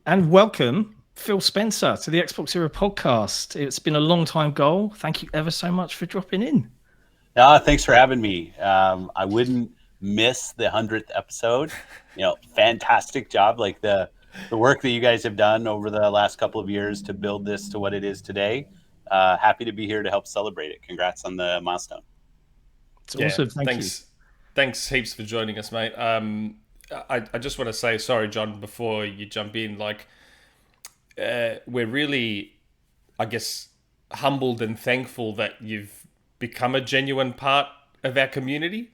And welcome, Phil Spencer, to the XboxEra podcast. It's been a long time goal. Thank you ever so much for dropping in. Thanks for having me. I wouldn't miss the 100th episode. Fantastic job. Like the work that you guys have done over the last couple of years to build this to what it is today. Happy to be here to help celebrate it. Congrats on the milestone. It's Yeah, awesome. Thank you. thanks heaps for joining us, mate. I just want to say sorry, John, before you jump in. We're really, I guess, humbled and thankful that you've become a genuine part of our community.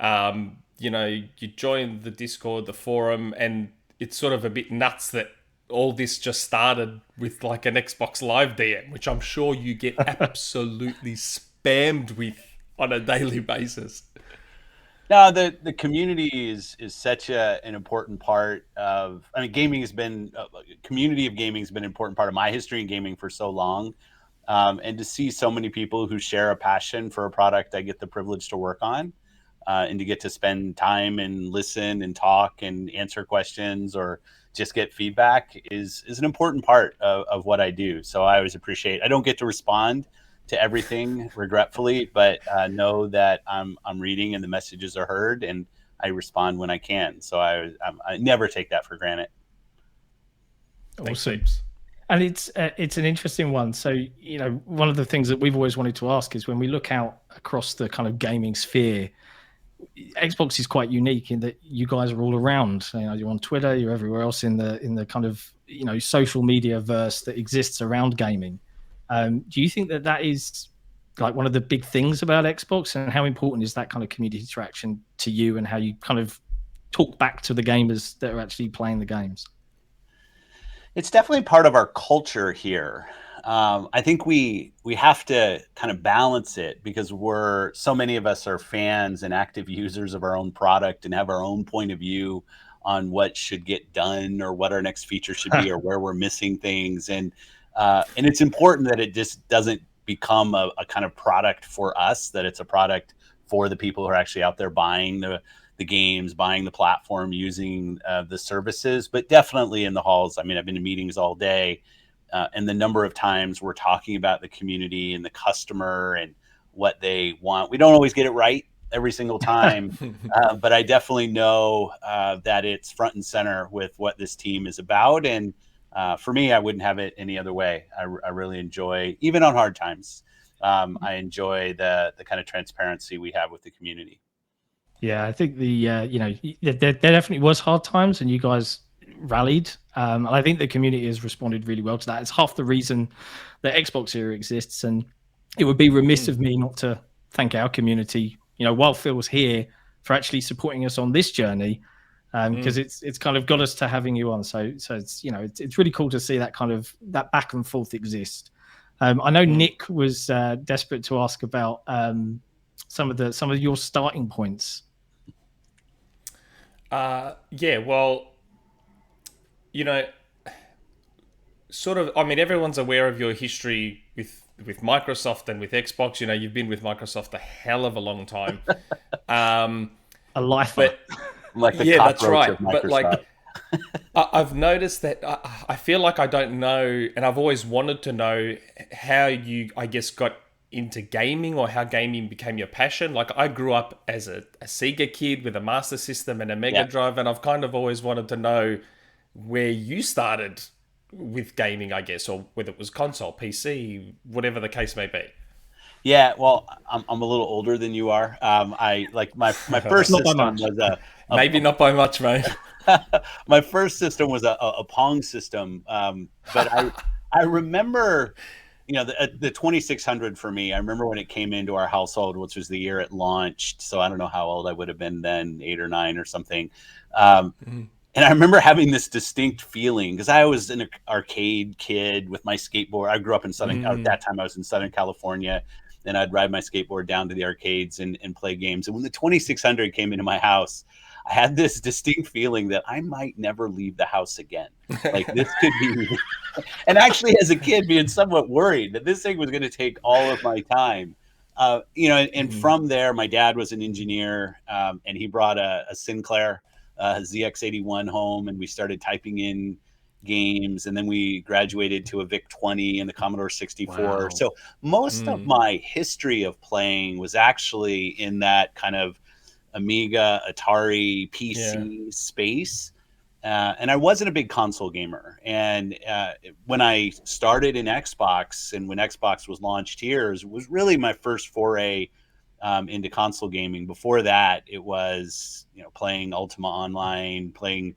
You joined the Discord, the forum, and it's sort of a bit nuts that all this just started with like an Xbox Live DM, which I'm sure you get absolutely spammed with on a daily basis. No, the community is such an important part of. I mean, gaming has been community of gaming has been an important part of my history in gaming for so long, and to see so many people who share a passion for a product I get the privilege to work on, and to get to spend time and listen and talk and answer questions or just get feedback is an important part of what I do. So I always appreciate. I don't get to respond to everything, regretfully, but know that I'm reading and the messages are heard, and I respond when I can. So I never take that for granted. Thanks Awesome. heaps. And it's an interesting one. So, one of the things that we've always wanted to ask is when we look out across the kind of gaming sphere, Xbox is quite unique in that you guys are all around. You're on Twitter, you're everywhere else in the kind of social media verse that exists around gaming. Do you think that is like one of the big things about Xbox, and how important is that kind of community interaction to you, and how you kind of talk back to the gamers that are actually playing the games? It's definitely part of our culture here. I think we have to kind of balance it because so many of us are fans and active users of our own product and have our own point of view on what should get done or what our next feature should be or where we're missing things. And it's important that it just doesn't become a kind of product for us, that it's a product for the people who are actually out there buying the games, buying the platform, using the services. But definitely in the halls, I mean, I've been in meetings all day, and the number of times we're talking about the community and the customer and what they want. We don't always get it right every single time, but I definitely know that it's front and center with what this team is about. And for me, I wouldn't have it any other way. I really enjoy, even on hard times, I enjoy the kind of transparency we have with the community. Yeah, I think there definitely was hard times, and you guys rallied. And I think the community has responded really well to that. It's half the reason that XboxEra exists, and it would be remiss of me not to thank our community. While Phil's here, for actually supporting us on this journey, because it's kind of got us to having you on. So it's really cool to see that kind of that back and forth exist. I know Nick was desperate to ask about some of your starting points. Yeah, well, sort of. I mean, everyone's aware of your history with Microsoft and with Xbox. You've been with Microsoft a hell of a long time. A lifer. But Like the yeah, that's cockroach right. of But Microsoft. I've noticed that I feel like I don't know, and I've always wanted to know how you, I guess, got into gaming or how gaming became your passion. Like I grew up as a Sega kid with a Master System and a Mega Yeah. Drive, and I've kind of always wanted to know where you started with gaming, I guess, or whether it was console, PC, whatever the case may be. Yeah, well, I'm a little older than you are. I like my first Not by system much. was Maybe not by much, mate. my first system was a Pong system. But I remember, the 2600 for me. I remember when it came into our household, which was the year it launched. So I don't know how old I would have been then, 8 or 9 or something. And I remember having this distinct feeling because I was an arcade kid with my skateboard. I grew up in at that time I was in Southern California, and I'd ride my skateboard down to the arcades and play games. And when the 2600 came into my house, I had this distinct feeling that I might never leave the house again. Like this could be, and actually as a kid being somewhat worried that this thing was going to take all of my time. And from there, my dad was an engineer, and he brought a Sinclair ZX81 home, and we started typing in games, and then we graduated to a VIC-20 and the Commodore 64. Wow. So most of my history of playing was actually in that kind of Amiga, Atari, PC space. And I wasn't a big console gamer. And when I started in Xbox, and when Xbox was launched here, it was really my first foray into console gaming. Before that, it was playing Ultima Online, playing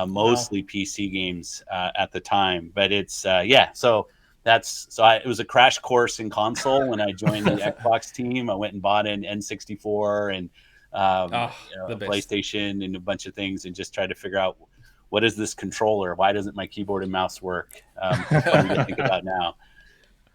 mostly PC games at the time. But it's so it was a crash course in console when I joined the Xbox team. I went and bought an N64 and a PlayStation and a bunch of things, and just tried to figure out, what is this controller? Why doesn't my keyboard and mouse work? It's funny to think about now.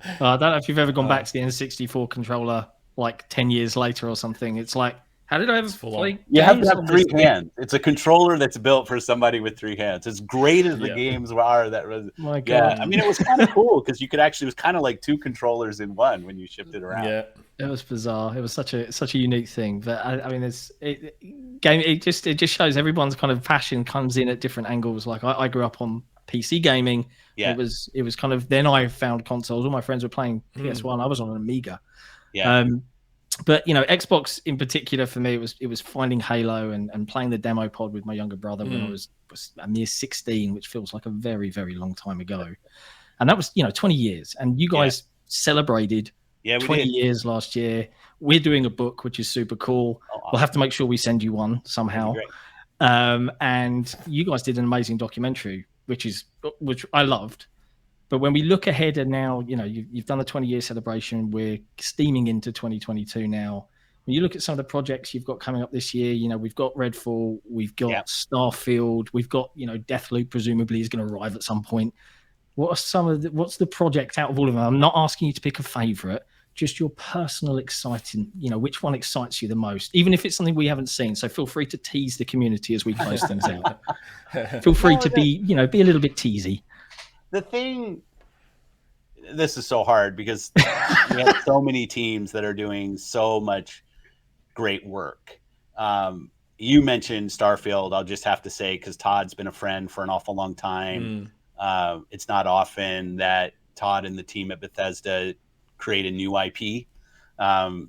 I don't know if you've ever gone back to the N64 controller like 10 years later or something. It's like, how did I ever play? You have to have 3 hands. It's a controller that's built for somebody with 3 hands. As great as the games are, that was I mean, it was kind of cool because you could actually, it was kind of like 2 controllers in one when you shipped it around. Yeah, it was bizarre. It was such a unique thing. But I mean, it just shows everyone's kind of passion comes in at different angles. Like I grew up on PC gaming. Yeah. It was kind of, then I found consoles. All my friends were playing PS1. I was on an Amiga. Yeah. But Xbox in particular for me, it was finding Halo and playing the demo pod with my younger brother when I was a mere 16, which feels like a very, very long time ago. And that was 20 years. And you guys celebrated 20 years last year. We're doing a book, which is super cool. Oh, awesome. We'll have to make sure we send you one somehow. And you guys did an amazing documentary, which I loved. But when we look ahead, and now, you've done the 20-year celebration, we're steaming into 2022 now. When you look at some of the projects you've got coming up this year, we've got Redfall, we've got Starfield, we've got, Deathloop presumably is going to arrive at some point. What's the project out of all of them? I'm not asking you to pick a favorite, just your personal exciting, which one excites you the most, even if it's something we haven't seen. So feel free to tease the community as we close things out. Feel free to be a little bit teasy. This is so hard because we have so many teams that are doing so much great work. You mentioned Starfield. I'll just have to say, because Todd's been a friend for an awful long time. It's not often that Todd and the team at Bethesda create a new IP.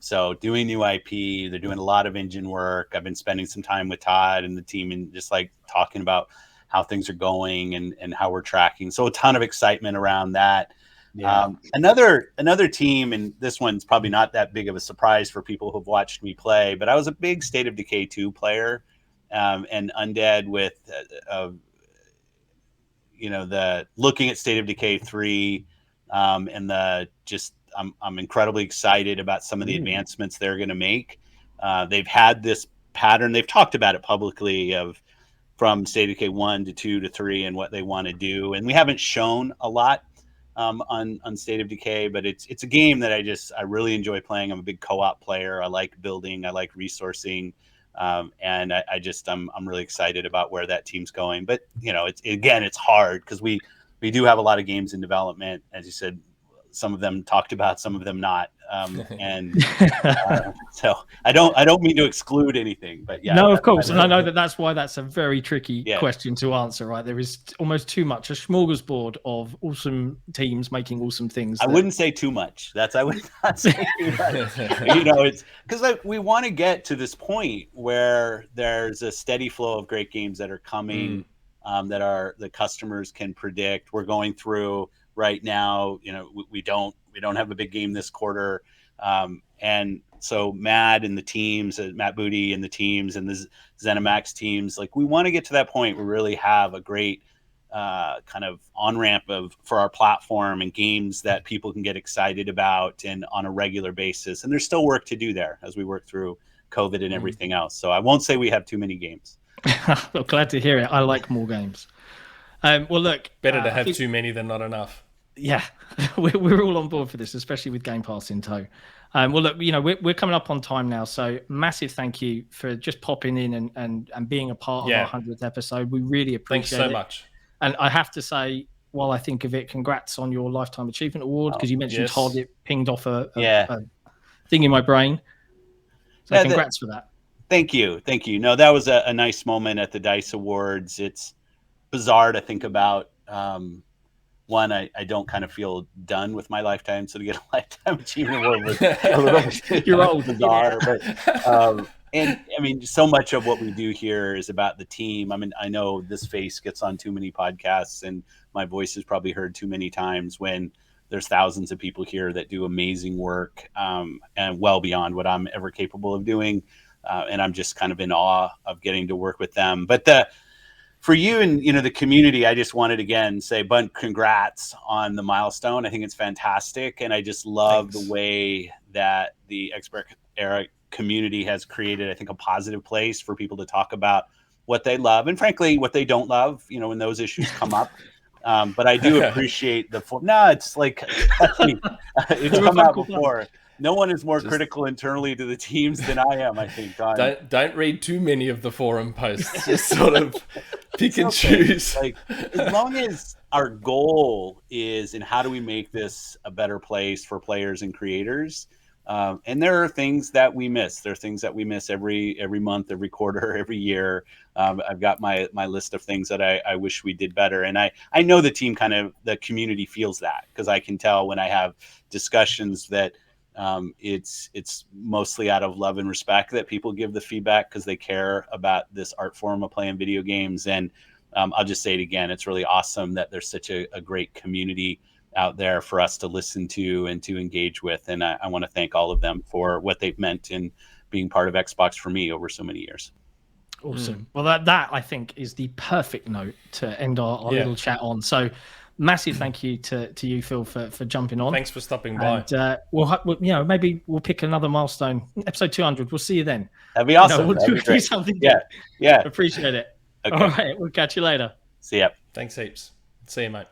So doing new IP, they're doing a lot of engine work. I've been spending some time with Todd and the team and just like talking about how things are going and how we're tracking. So a ton of excitement around that. Yeah. Another team, and this one's probably not that big of a surprise for people who've watched me play, but I was a big State of Decay 2 player, and Undead with, the looking at State of Decay 3, and I'm incredibly excited about some of the advancements they're going to make. They've had this pattern, they've talked about it publicly, of from State of Decay 1 to 2 to 3 and what they want to do. And we haven't shown a lot on State of Decay, but it's a game that I really enjoy playing. I'm a big co-op player. I like building, I like resourcing. And I'm really excited about where that team's going. But, it's hard because we do have a lot of games in development. As you said, some of them talked about, some of them not. So I don't mean to exclude anything, but no, of course. And I know that's why that's a very tricky question to answer, right? There is almost too much, a smorgasbord of awesome teams making awesome things. I wouldn't say too much. I would not say too much. It's because we want to get to this point where there's a steady flow of great games that are coming, that the customers can predict. We're going through right now, we don't have a big game this quarter. And so Matt and the teams, Matt Booty and the teams and the ZeniMax teams, we want to get to that point where we really have a great kind of on-ramp for our platform and games that people can get excited about and on a regular basis. And there's still work to do there as we work through COVID and everything else. So I won't say we have too many games. Well, glad to hear it. I like more games. Well, look, better to have too many than not enough. Yeah, we're all on board for this, especially with Game Pass in tow. Well, look, we're coming up on time now, so massive thank you for just popping in and being a part of our 100th episode. We really appreciate it. Thanks so much. And I have to say, while I think of it, congrats on your Lifetime Achievement Award, because you mentioned Todd, it pinged off a thing in my brain. So congrats for that. Thank you. No, that was a nice moment at the DICE Awards. It's bizarre to think about one, I don't kind of feel done with my lifetime. So to get a lifetime achievement award was a little You're old, bizarre. But and I mean, so much of what we do here is about the team. I mean, I know this face gets on too many podcasts, and my voice is probably heard too many times when there's thousands of people here that do amazing work, and well beyond what I'm ever capable of doing. And I'm just kind of in awe of getting to work with them. But for you and the community, I just wanted again say congrats on the milestone. I think it's fantastic, and I just love the way that the XboxEra community has created, I think, a positive place for people to talk about what they love and, frankly, what they don't love. When those issues come up. But I do appreciate it's like it's come out before. No one is more critical internally to the teams than I am, I think. Don't read too many of the forum posts. Just sort of pick and choose. Like, as long as our goal is in how do we make this a better place for players and creators, and there are things that we miss. There are things that we miss every month, every quarter, every year. I've got my list of things that I wish we did better. And I know the community feels that, because I can tell when I have discussions that it's mostly out of love and respect that people give the feedback, because they care about this art form of playing video games. And I'll just say it again, it's really awesome that there's such a great community out there for us to listen to and to engage with. And I want to thank all of them for what they've meant in being part of Xbox for me over so many years. Awesome. Well, that I think is the perfect note to end our little chat on. So massive thank you to you, Phil, for jumping on. Thanks for stopping by. And we'll maybe we'll pick another milestone, episode 200. We'll see you then. That'd be awesome. We'll do something. Yeah. Appreciate it. Okay. All right. We'll catch you later. See ya. Thanks heaps. See you, mate.